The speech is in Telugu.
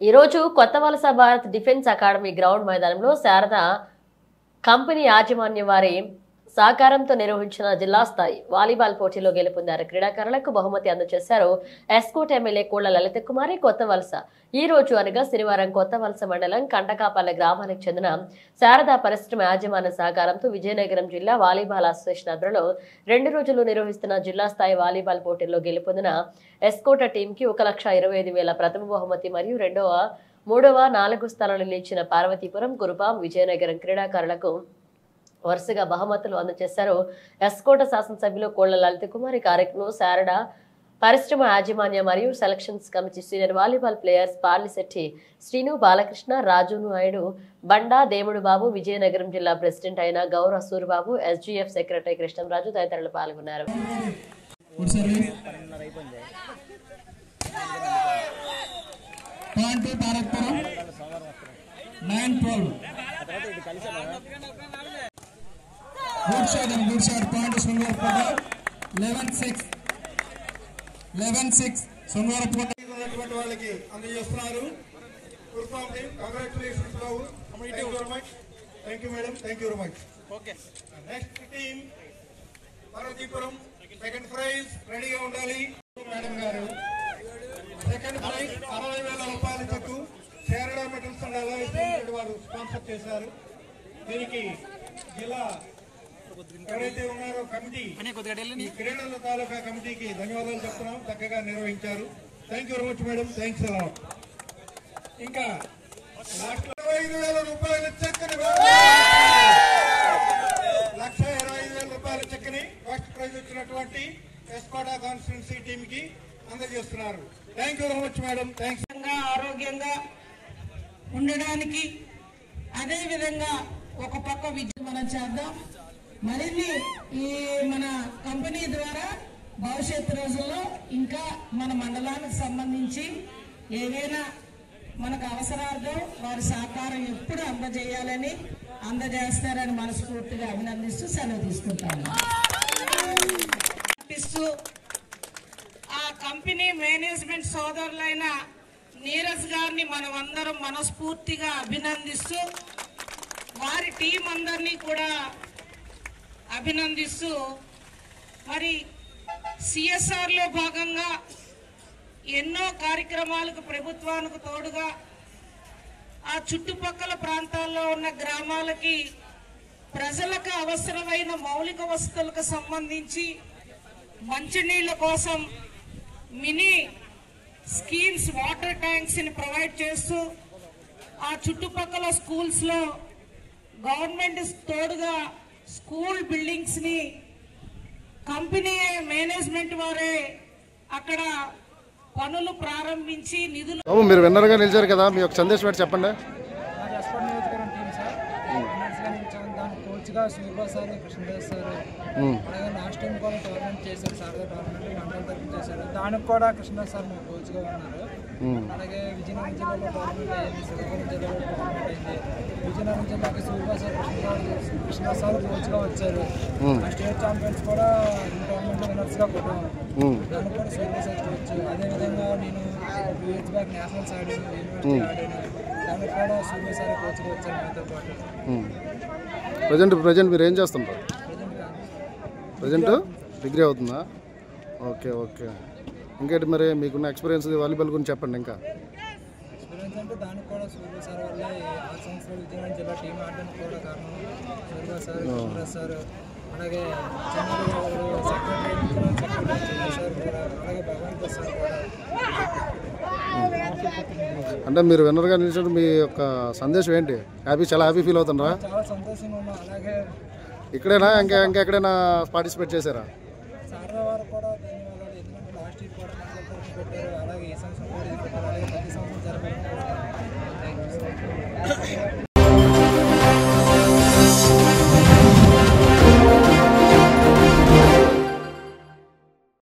ఈ రోజు Kothavalasa Bharat defence academy ground మైదానంలో శారద కంపెనీ యాజమాన్యం వారి సహకారంతో నిర్వహించిన జిల్లా స్థాయి వాలీబాల్ పోటీలో గెలుపొందారు క్రీడాకారులకు బహుమతి అందజేశారు ఎస్కోట్ ఎమ్మెల్యే కోళ్ల లలిత కుమారి. కొత్తవలస ఈ రోజు అనగా శనివారం కొత్తవలస మండలం కంటకాపల్లె గ్రామానికి చెందిన శారదా పరిశ్రమ యాజమాన్య సహకారంతో విజయనగరం జిల్లా వాలీబాల్ అసోసియేషన్ ఆధ్వర్యంలో 2 రోజులు నిర్వహిస్తున్న జిల్లా స్థాయి వాలీబాల్ పోటీల్లో గెలుపొందిన ఎస్కోట టీం కి 1,25,000 ప్రథమ బహుమతి మరియు రెండవ, మూడవ, 4 స్థానాలు నిలిచిన పార్వతీపురం, గురుపాం, విజయనగరం క్రీడాకారులకు వరుసగా బహుమతులు అందజేశారు. ఎస్కోట శాసనసభ్యులు కోళ్ల లలిత కుమారి. కార్యక్రమంలో శారద పరిశ్రమ యాజమాన్య మరియు selections committee senior volleyball players Parlishetti Srinu, Balakrishna, Raju Naidu, Banda, Demudu Babu, Vizianagaram జిల్లా ప్రెసిడెంట్ అయిన గౌరవ సూరిబాబు, ఎస్జీఎఫ్ సెక్రటరీ కృష్ణంరాజు తదితరులు పాల్గొన్నారు. Good shot, point to Sunwarapota. 11-6 Sunwarapota. వాళ్ళకి అందజేస్తున్నారు. Congratulations Babu. Thank you very much. Thank you madam. Thank you very much. Okay. Next team Paradhipuram. Second prize ready గా ఉండాలి మేడం గారు. సెకండ్ ప్రైజ్ 60,000 రూపాయల చెక్కు శారదా మెటల్స్ అండ్ అలాయ్స్ వారు స్పాన్సర్ చేశారు. దీనికి జిల్లా ఎవరైతే ఉన్నారో కమిటీ ఈ క్రీడల తాలూకా కమిటీకి ధన్యవాదాలు చెప్తున్నాం. చక్కగా నిర్వహించారు. Thank you very much madam. Thanks a lot. ఇంకా 25,000 రూపాయల చెక్కని 1,25,000 రూపాయల చెక్కని ఫస్ట్ ప్రైజ్ వచ్చినటువంటి ఎస్కోటా కాన్స్టిట్యున్సీ టీమ్ కి అందజేస్తున్నారు. Thank you very much madam. Thanks. ఆరోగ్యంగా ఉండడానికి అదే విధంగా ఒక పక్క విద్య మనం చేద్దాం. మరిన్ని ఈ మన కంపెనీ ద్వారా భవిష్యత్తు రోజుల్లో ఇంకా మన మండలానికి సంబంధించి ఏదైనా మనకు అవసరార్థం వారి సహకారం ఎప్పుడు అందజేస్తారని మనస్ఫూర్తిగా అభినందిస్తూ సెలవు తీసుకుంటాను. ఆ కంపెనీ మేనేజ్మెంట్ సోదరులైన నీరజ్ గారిని మనం అందరం మనస్ఫూర్తిగా అభినందిస్తూ వారి టీం అందరినీ కూడా అభినందిస్తూ మరి సిఎస్ఆర్ లో భాగంగా ఎన్నో కార్యక్రమాలకు ప్రభుత్వానికి తోడుగా ఆ చుట్టుపక్కల ప్రాంతాల్లో ఉన్న గ్రామాలకి ప్రజలకు అవసరమైన మౌలిక వసతులకు సంబంధించి మంచినీళ్ళ కోసం మినీ స్కీమ్స్ వాటర్ ట్యాంక్స్ ని ప్రొవైడ్ చేస్తూ ఆ చుట్టుపక్కల స్కూల్స్ లో గవర్నమెంట్ తోడుగా స్కూల్ బిల్డింగ్స్ ని కంపెనీ మేనేజ్మెంట్ వారే అక్కడ పనులు ప్రారంభించి నిధులు. మీరు విన్నర్ గా నిలిచారు కదా, మీ యొక్క సందేశం ఏంటి చెప్పండి. కోచ్గా సూర్బాబు సార్, కృష్ణరాజు సార్, అలాగే లాస్ట్ టైం కూడా టోర్నమెంట్ చేశారు. శారదా టోర్నమెంట్ మండలం తరఫున చేశారు. దానికి కూడా కృష్ణరాజు సార్ మా కోచ్గా ఉన్నారు. అలాగే విజయనగరం జిల్లాలో టోర్నమెంట్ అయింది, శ్రీకాకుళం జిల్లాలో టోర్నమెంట్ అయింది. విజయనగరం జిల్లాకి సూర్బాబు సార్, కృష్ణరాజు సార్ కోచ్గా వచ్చారు. ఆ స్టేట్ ఛాంపియన్స్ కూడా టోర్నమెంట్ విన్నర్స్గా కొట్టాము. దానికి కూడా సూర్బాబు సార్ కోచ్. అదేవిధంగా నేను 2 years బ్యాక్ నేషనల్స్ ఆడాను, యూనివర్సిటీ ఆడాను. దానికి కూడా సూర్బాబు సార్ కోచ్గా వచ్చారు నాతో పాటు. ప్రజెంట్ మీరు ఏం చేస్తుంటారు? ప్రజెంట్ డిగ్రీ అవుతుందా? ఓకే. ఇంకేంటి మరి మీకున్న ఎక్స్పీరియన్స్ వాలీబాల్ గురించి చెప్పండి. ఇంకా ఎక్స్పీరియన్స్ అంటే దానికి కూడా సూర్య సార్ వల్ల 6 సంవత్సరాలు విజయనగరం జిల్లా టీం ఆడడానికి కూడా కారణం సూర్య సార్, కృష్ణరాజు సార్, అలాగే సెక్రటరీ సార్ కూడా, అలాగే భగవంత్ సార్ కూడా. అంటే మీరు విన్నర్గా నిలిచినట్టు మీ యొక్క సందేశం ఏంటి? చాలా హ్యాపీ ఫీల్ అవుతున్నారా? చాలా సంతోషంగా ఉన్నాం. అలాగే ఇక్కడైనా ఇంకా ఎక్కడైనా పార్టిసిపేట్ చేశారా?